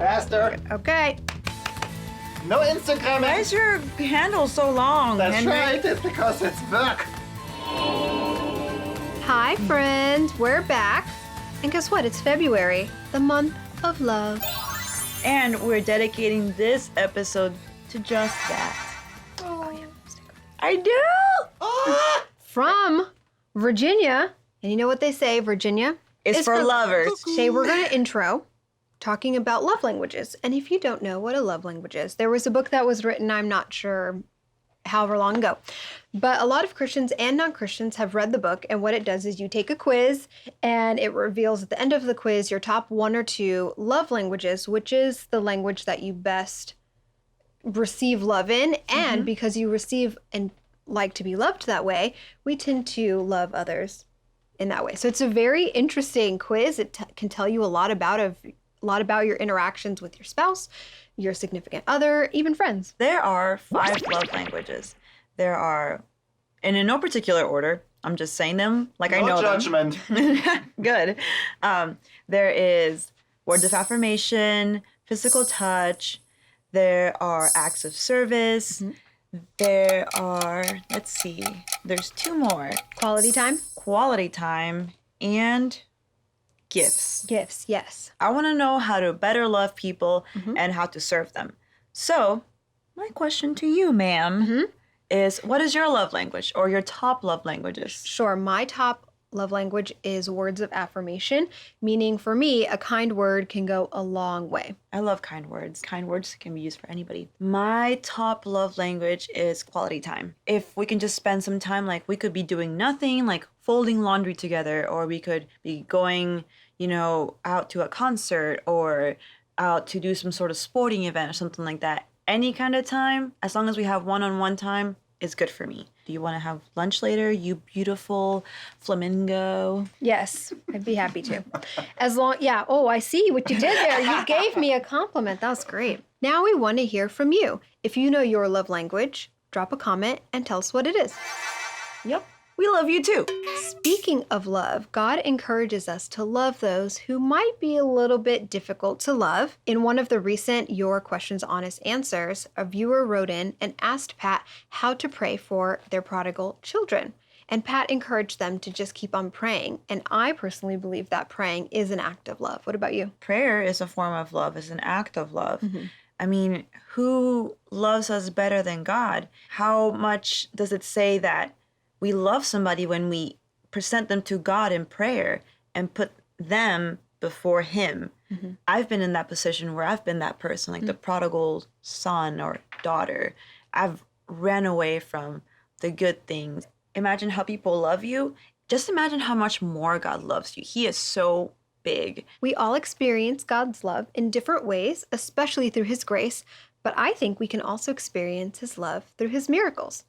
Faster. Okay. No Instagram. Why is your handle so long, That's Henry? right. It's because it's work. Hi, friends. We're back. And guess what? It's February, the month of love. And we're dedicating this episode to just that. I do! Ah! From Virginia. And you know what they say, Virginia? It's is for lovers. Today we're going to intro talking about love languages. And if you don't know what a love language is, there was a book that was written, I'm not sure however long ago. But a lot of Christians and non-Christians have read the book, and what it does is you take a quiz and it reveals at the end of the quiz your top 1 or 2 love languages, which is the language that you best receive love in. And because you receive and like to be loved that way, we tend to love others in that way. So it's a very interesting quiz. It can tell you a lot about your interactions with your spouse, your significant other, even friends. There are 5 love languages. There are, and in no particular order, I'm just saying them like I know judgment. them. Good. There is words of affirmation, physical touch. There are acts of service. There are, let's see, there's 2 more. Quality time? Quality time and gifts. Gifts, yes. I want to know how to better love people and how to serve them. So, my question to you, ma'am, is what is your love language or your top love languages? Sure, my top love language is words of affirmation, meaning for me, a kind word can go a long way. I love kind words. Kind words can be used for anybody. My top love language is quality time. If we can just spend some time, like we could be doing nothing, like folding laundry together, or we could be going, out to a concert or out to do some sort of sporting event or something like that. Any kind of time, as long as we have one-on-one time, is good for me. Do you want to have lunch later, you beautiful flamingo? Yes, I'd be happy to. Oh, I see what you did there. You gave me a compliment. That was great. Now we want to hear from you. If you know your love language, drop a comment and tell us what it is. Yep, we love you too. Speaking of love, God encourages us to love those who might be a little bit difficult to love. In one of the recent Your Questions Honest Answers, a viewer wrote in and asked Pat how to pray for their prodigal children. And Pat encouraged them to just keep on praying. And I personally believe that praying is an act of love. What about you? Prayer is a form of love, is an act of love. I mean, who loves us better than God? How much does it say that we love somebody when we present them to God in prayer and put them before Him? I've been in that position where I've been that person, like the prodigal son or daughter. I've ran away from the good things. Imagine how people love you. Just imagine how much more God loves you. He is so big. We all experience God's love in different ways, especially through His grace, but I think we can also experience His love through His miracles.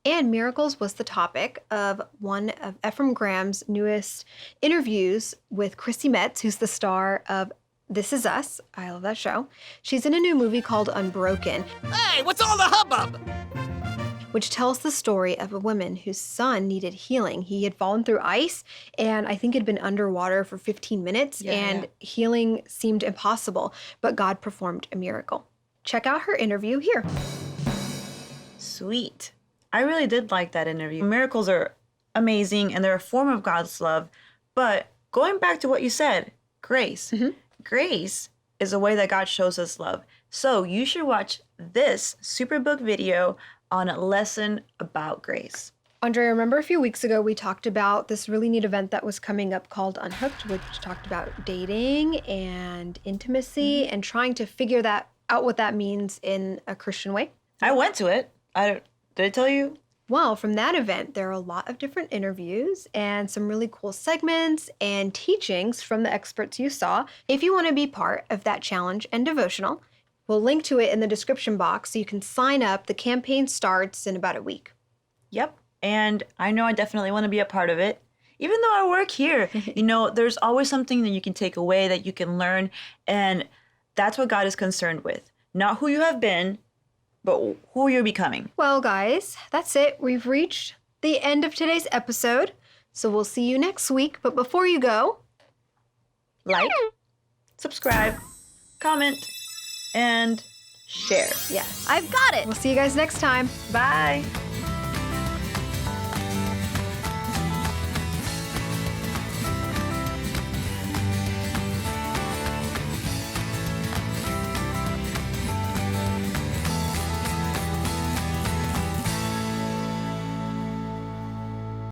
And miracles was the topic of one of Ephraim Graham's newest interviews with Chrissy Metz, who's the star of This Is Us. I love that show. She's in a new movie called Unbroken. Hey, what's all the hubbub? Which tells the story of a woman whose son needed healing. He had fallen through ice and I think had been underwater for 15 minutes and healing seemed impossible, but God performed a miracle. Check out her interview here. Sweet. I really did like that interview. Miracles are amazing and they're a form of God's love. But going back to what you said, grace. Grace is a way that God shows us love. So you should watch this Superbook video on a lesson about grace. Andrea, remember a few weeks ago we talked about this really neat event that was coming up called Unhooked, which talked about dating and intimacy and trying to figure that out what that means in a Christian way? I went to it. Did I tell you? Well, from that event, there are a lot of different interviews and some really cool segments and teachings from the experts you saw. If you want to be part of that challenge and devotional, we'll link to it in the description box so you can sign up. The campaign starts in about a week. Yep. And I know I definitely want to be a part of it. Even though I work here, there's always something that you can take away, that you can learn. And that's what God is concerned with. Not who you have been, but who you're becoming. Well, guys, that's it. We've reached the end of today's episode. So we'll see you next week. But before you go, like, subscribe, comment, and share. Yes. I've got it. We'll see you guys next time. Bye.